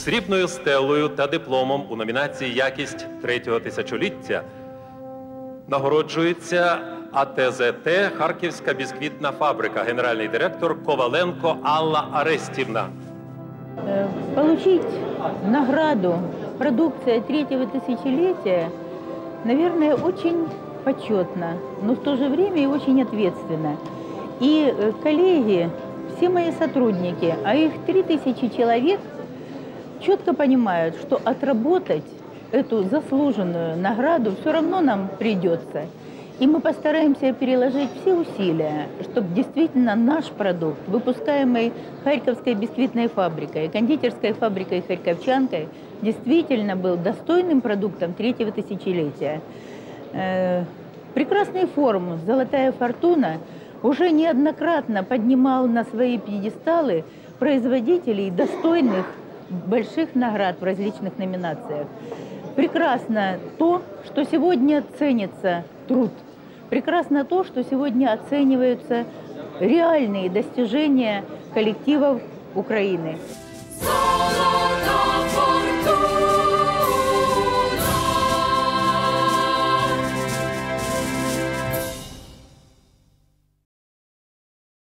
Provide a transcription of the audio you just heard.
Срібною стелею та дипломом у номінації «Якість третього тисячоліття» нагороджується АТЗТ «Харківська бісквітна фабрика», генеральний директор Коваленко Алла Арестівна. Получить награду «Продукция третьего тысячелетия», наверное, очень почетно, но в то же время и очень ответственно. И коллеги, все мои сотрудники, а их 3000 человек, четко понимают, что отработать эту заслуженную награду все равно нам придется. И мы постараемся переложить все усилия, чтобы действительно наш продукт, выпускаемый Харьковской бисквитной фабрикой, кондитерской фабрикой «Харьковчанкой», действительно был достойным продуктом третьего тысячелетия. Прекрасный форум «Золотая фортуна» уже неоднократно поднимал на свои пьедесталы производителей достойных больших наград в различных номинациях. Прекрасно то, что сегодня ценится труд. Прекрасно то, что сегодня оцениваются реальные достижения коллективов Украины.